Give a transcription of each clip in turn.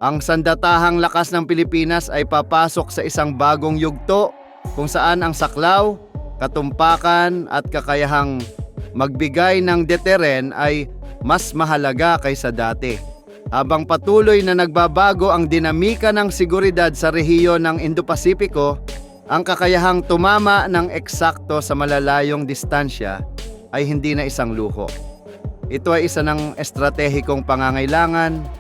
Ang sandatahang lakas ng Pilipinas ay papasok sa isang bagong yugto kung saan ang saklaw, katumpakan at kakayahang magbigay ng deterrent ay mas mahalaga kaysa dati. Habang patuloy na nagbabago ang dinamika ng seguridad sa rehiyon ng Indo-Pasipiko, ang kakayahang tumama ng eksakto sa malalayong distansya ay hindi na isang luho. Ito ay isa ng estratehikong pangangailangan.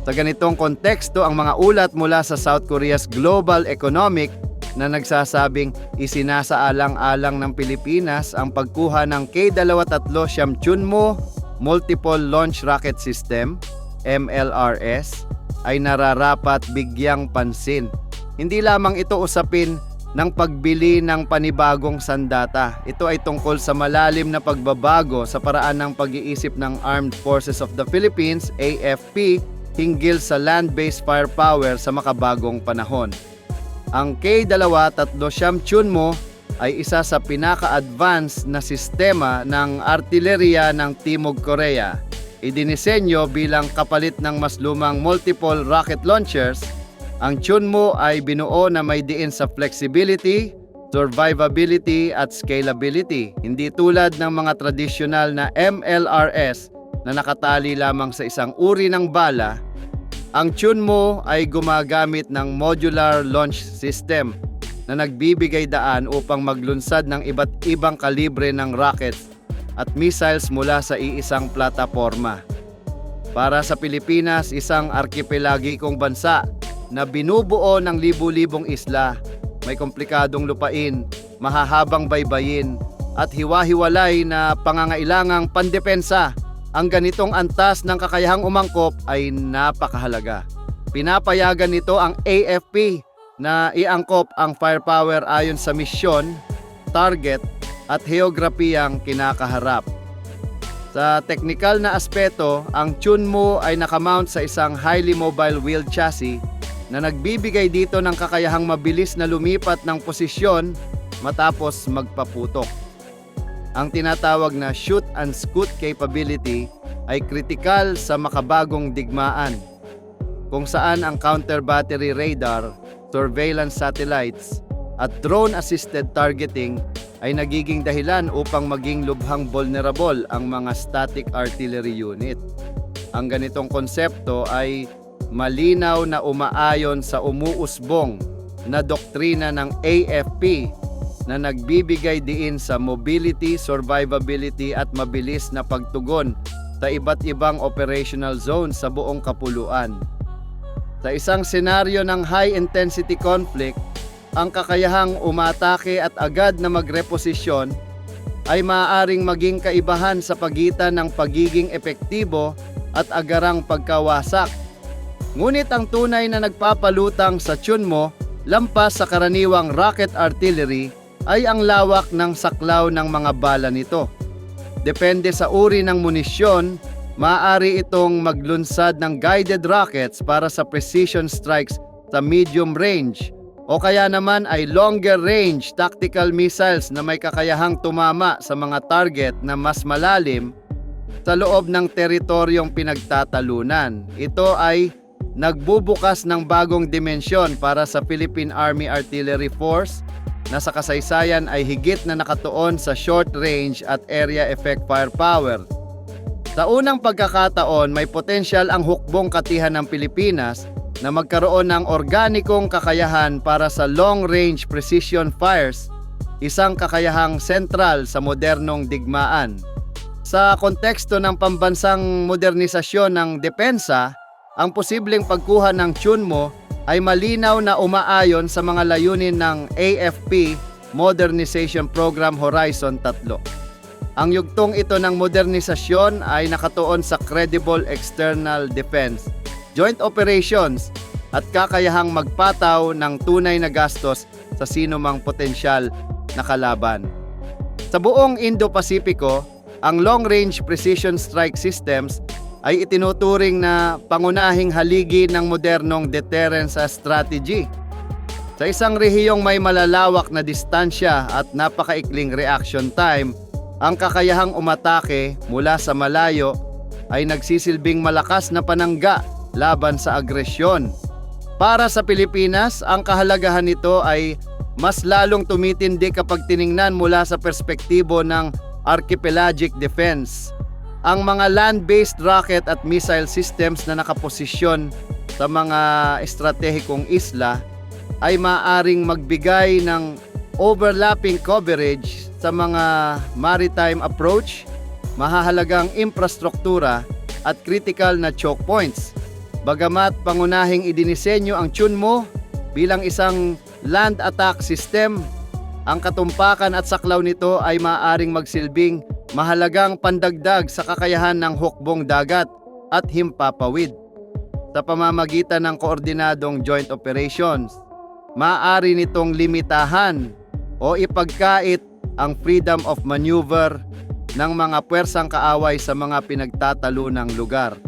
Sa ganitong konteksto, ang mga ulat mula sa South Korea's Global Economic na nagsasabing isinasaalang-alang ng Pilipinas ang pagkuha ng K-23 Chunmoo Multiple Launch Rocket System, MLRS, ay nararapat bigyang pansin. Hindi lamang ito usapin ng pagbili ng panibagong sandata. Ito ay tungkol sa malalim na pagbabago sa paraan ng pag-iisip ng Armed Forces of the Philippines, AFP, hinggil sa land-based firepower sa makabagong panahon. Ang K-23 Chunmoo ay isa sa pinaka-advanced na sistema ng artileriya ng Timog Korea. Idinisenyo bilang kapalit ng mas lumang multiple rocket launchers, ang Chunmoo ay binuo na may diin sa flexibility, survivability at scalability, hindi tulad ng mga tradisyonal na MLRS na nakatali lamang sa isang uri ng bala. Ang Chunmoo ay gumagamit ng modular launch system na nagbibigay daan upang maglunsad ng iba't ibang kalibre ng rockets at missiles mula sa iisang plataporma. Para sa Pilipinas, isang arkipelagikong bansa na binubuo ng libu-libong isla, may komplikadong lupain, mahahabang baybayin at hiwa-hiwalay na pangangailangang pandepensa, ang ganitong antas ng kakayahang umangkop ay napakahalaga. Pinapayagan nito ang AFP na iangkop ang firepower ayon sa misyon, target at heograpiyang kinakaharap. Sa teknikal na aspeto, ang Chunmoo ay nakamount sa isang highly mobile wheeled chassis na nagbibigay dito ng kakayahang mabilis na lumipat ng posisyon matapos magpaputok. Ang tinatawag na shoot and scoot capability ay kritikal sa makabagong digmaan, kung saan ang counter-battery radar, surveillance satellites, at drone-assisted targeting ay nagiging dahilan upang maging lubhang vulnerable ang mga static artillery unit. Ang ganitong konsepto ay malinaw na umaayon sa umuusbong na doktrina ng AFP na nagbibigay diin sa mobility, survivability at mabilis na pagtugon sa iba't ibang operational zones sa buong kapuluan. Sa isang senaryo ng high-intensity conflict, ang kakayahang umatake at agad na magreposisyon ay maaaring maging kaibahan sa pagitan ng pagiging epektibo at agarang pagkawasak. Ngunit ang tunay na nagpapalutang sa Chunmoo, lampas sa karaniwang rocket artillery, ay ang lawak ng saklaw ng mga bala nito. Depende sa uri ng munisyon, maaari itong maglunsad ng guided rockets para sa precision strikes sa medium range, o kaya naman ay longer range tactical missiles na may kakayahang tumama sa mga target na mas malalim sa loob ng teritoryong pinagtatalunan. Ito ay nagbubukas ng bagong dimensyon para sa Philippine Army Artillery Force na sa kasaysayan ay higit na nakatuon sa short range at area effect firepower. Sa unang pagkakataon, may potensyal ang hukbong katihan ng Pilipinas na magkaroon ng organikong kakayahan para sa long-range precision fires, isang kakayahang sentral sa modernong digmaan. Sa konteksto ng pambansang modernisasyon ng depensa, ang posibleng pagkuha ng Chunmoo ay malinaw na umaayon sa mga layunin ng AFP Modernization Program Horizon 3. Ang yugtong ito ng modernisasyon ay nakatuon sa credible external defense, joint operations at kakayahang magpataw ng tunay na gastos sa sinumang potensyal na kalaban. Sa buong Indo-Pasipiko, ang long-range precision strike systems ay itinuturing na pangunahing haligi ng modernong deterrence strategy. Sa isang rehiyong may malalawak na distansya at napakaikling reaction time, ang kakayahang umatake mula sa malayo ay nagsisilbing malakas na panangga laban sa agresyon. Para sa Pilipinas, ang kahalagahan nito ay mas lalong tumitindi kapag tiningnan mula sa perspektibo ng archipelagic defense. Ang mga land-based rocket at missile systems na nakaposisyon sa mga estratehikong isla ay maaaring magbigay ng overlapping coverage sa mga maritime approach, mahahalagang infrastruktura at critical na choke points. Bagamat pangunahing idinisenyo ang Chunmoo bilang isang land attack system, ang katumpakan at saklaw nito ay maaaring magsilbing mahalagang pandagdag sa kakayahan ng hukbong dagat at himpapawid. Sa pamamagitan ng koordinadong joint operations, maaari nitong limitahan o ipagkait ang freedom of maneuver ng mga puwersang kaaway sa mga pinagtatalunang lugar.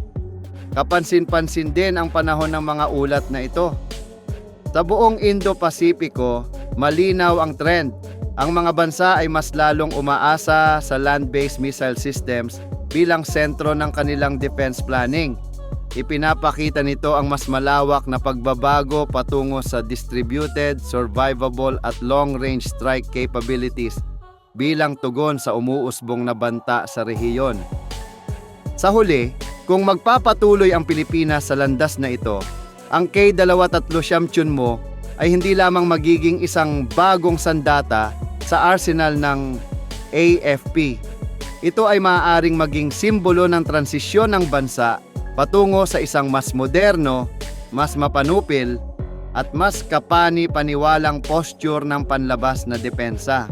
Kapansin-pansin din ang panahon ng mga ulat na ito. Sa buong Indo-Pasipiko, malinaw ang trend. Ang mga bansa ay mas lalong umaasa sa land-based missile systems bilang sentro ng kanilang defense planning. Ipinapakita nito ang mas malawak na pagbabago patungo sa distributed, survivable at long-range strike capabilities bilang tugon sa umuusbong na banta sa rehiyon. Sa huli, kung magpapatuloy ang Pilipinas sa landas na ito, ang K-239 Chunmoo ay hindi lamang magiging isang bagong sandata sa arsenal ng AFP. Ito ay maaaring maging simbolo ng transisyon ng bansa patungo sa isang mas moderno, mas mapanupil, at mas kapani-paniwalang posture ng panlabas na depensa.